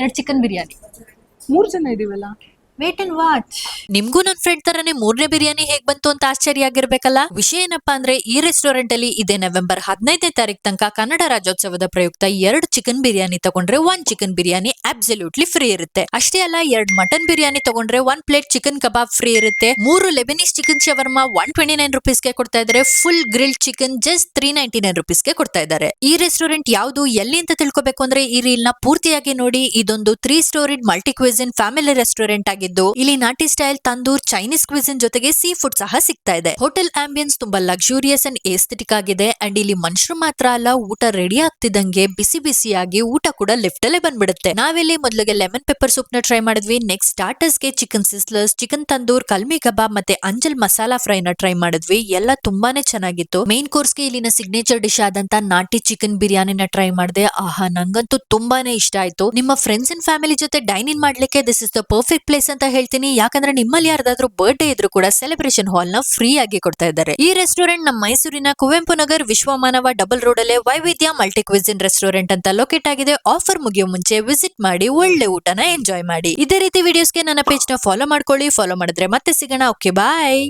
2 chicken biryani. 3 ಜನ ಇದೀವಲ್ಲ. Wait and watch. ನಿಮ್ಗೂ ನನ್ ಫ್ರೆಂಡ್ ತರನೇ 3ನೇ ಬಿರಿಯಾನಿ ಹೇಗ್ ಬಂತು ಅಂತ ಆಶ್ಚರ್ಯ ಆಗಿರ್ಬೇಕಲ್ಲ. ವಿಷಯ ಏನಪ್ಪಾ ಅಂದ್ರೆ ಈ ರೆಸ್ಟೋರೆಂಟ್ ಅಲ್ಲಿ ಇದೇ ನವೆಂಬರ್ 15ನೇ ತಾರೀಕು ತನಕ ಕನ್ನಡ ರಾಜ್ಯೋತ್ಸವದ ಪ್ರಯುಕ್ತ 2 ಚಿಕನ್ ಬಿರಿಯಾನಿ ತಗೊಂಡ್ರೆ 1 ಚಿಕನ್ ಬಿರಿಯಾನಿ ಅಬ್ಸಲ್ಯೂಟ್ಲಿ ಫ್ರೀ ಇರುತ್ತೆ. ಅಷ್ಟೇ ಅಲ್ಲ 2 ಮಟನ್ ಬಿರಿಯಾನಿ ತಗೊಂಡ್ರೆ 1 ಪ್ಲೇಟ್ ಚಿಕನ್ ಕಬಾಬ್ ಫ್ರೀ ಇರುತ್ತೆ. 3 ಲೆಬನೀಸ್ ಚಿಕನ್ ಶವರ್ಮಾ 129 ರುಪೀಸ್ಗೆ ಕೊಡ್ತಾ ಇದ್ದಾರೆ. ಫುಲ್ ಗ್ರಿಲ್ ಚಿಕನ್ ಜಸ್ಟ್ 399 ರುಪೀಸ್ಗೆ ಕೊಡ್ತಾ ಇದ್ದಾರೆ. ಈ ರೆಸ್ಟೋರೆಂಟ್ ಯಾವುದು ಎಲ್ಲಿ ಅಂತ ತಿಳ್ಕೊಬೇಕು ಅಂದ್ರೆ ಈ ರೀಲ್ ನ ಪೂರ್ತಿಯಾಗಿ ನೋಡಿ. ಇದೊಂದು 3 storeyed multi cuisine family restaurant ಆಗಿದ್ದು ಇಲ್ಲಿ ನಾಟಿ ಸ್ಟೈಲ್ ತಂದೂರ್ ಚೈನೀಸ್ ಕ್ವಿಸಿನ್ ಜೊತೆಗೆ ಸೀ ಫುಡ್ ಸಹ ಸಿಗ್ತಾ ಇದೆ. ಹೋಟೆಲ್ ಆಂಬಿಯನ್ಸ್ ತುಂಬಾ ಲಕ್ಸುರಿಯಸ್ ಅಂಡ್ ಏಸ್ಥೆಟಿಕ್ ಆಗಿದೆ. ಅಂಡ್ ಇಲ್ಲಿ ಮನುಷ್ಯರು ಮಾತ್ರ ಅಲ್ಲ, ಊಟ ರೆಡಿ ಆಗ್ತಿದ್ದಂಗೆ ಬಿಸಿ ಬಿಸಿಯಾಗಿ ಊಟ ಕೂಡ ಲಿಫ್ಟ್ ಅಲ್ಲೇ ಬಂದ್ಬಿಡುತ್ತೆ. ನಾವಿಲ್ಲಿ ಮೊದಲಿಗೆ ಲೆಮನ್ ಪೆಪ್ಪರ್ ಸೂಪ್ ನ ಟ್ರೈ ಮಾಡಿದ್ವಿ. ನೆಕ್ಸ್ಟ್ ಸ್ಟಾರ್ಟರ್ಸ್ ಗೆ ಚಿಕನ್ ಸಿಸ್ಲರ್ಸ್, ಚಿಕನ್ ತಂದೂರ್, ಕಲ್ಮಿ ಕಬಾಬ್ ಮತ್ತೆ ಅಂಜಲ್ ಮಸಾಲಾ ಫ್ರೈ ನ ಟ್ರೈ ಮಾಡಿದ್ವಿ. ಎಲ್ಲ ತುಂಬಾನೇ ಚೆನ್ನಾಗಿತ್ತು. ಮೇನ್ ಕೋರ್ಸ್ ಗೆ ಇಲ್ಲಿನ ಸಿಗ್ನೇಚರ್ ಡಿಶ್ ಆದಂತ ನಾಟಿ ಚಿಕನ್ ಬಿರಿಯಾನಿನ ಟ್ರೈ ಮಾಡಿದೆ. ಆಹಾ, ನಂಗಂತೂ ತುಂಬಾನೇ ಇಷ್ಟ ಆಯ್ತು. ನಿಮ್ಮ ಫ್ರೆಂಡ್ಸ್ ಅಂಡ್ ಫ್ಯಾಮಿಲಿ ಜೊತೆ ಡೈನ್ ಇನ್ ಮಾಡ್ಲಿಕ್ಕೆ this is the perfect place ಅಂತ ಹೇಳ್ತೀನಿ. ಯಾಕಂದ್ರೆ ನಿಮ್ಮಲ್ಲಿ ಯಾರ್ದಾದ್ರೂ ಬರ್ಡೇ ಇದ್ರು ಕೂಡ ಸೆಲೆಬ್ರೇಷನ್ ಹಾಲ್ ನ ಫ್ರೀ ಆಗಿ ಕೊಡ್ತಾ ಇದ್ದಾರೆ. ಈ ರೆಸ್ಟೋರೆಂಟ್ ನಮ್ಮ ಮೈಸೂರಿನ ಕುವೆಂಪು ನಗರ್ ವಿಶ್ವಮಾನವ ಡಬಲ್ ರೋಡ್ ಅಲ್ಲೇ ವೈವಿಧ್ಯ ಮಲ್ಟಿ ಕ್ವಿಸಿನ್ ರೆಸ್ಟೋರೆಂಟ್ ಅಂತ ಲೊಕೇಟ್ ಆಗಿದೆ. ಆಫರ್ ಮುಗಿಯೋ ಮುಂಚೆ ವಿಸಿಟ್ ಮಾಡಿ, ಒಳ್ಳೆ ಊಟನ ಎಂಜಾಯ್ ಮಾಡಿ. ಇದೇ ರೀತಿ ವಿಡಿಯೋಸ್ಗೆ ನನ್ನ ಪೇಜ್ ನ ಫಾಲೋ ಮಾಡ್ಕೊಳ್ಳಿ. ಫಾಲೋ ಮಾಡಿದ್ರೆ ಮತ್ತೆ ಸಿಗೋಣ. ಓಕೆ, ಬಾಯ್.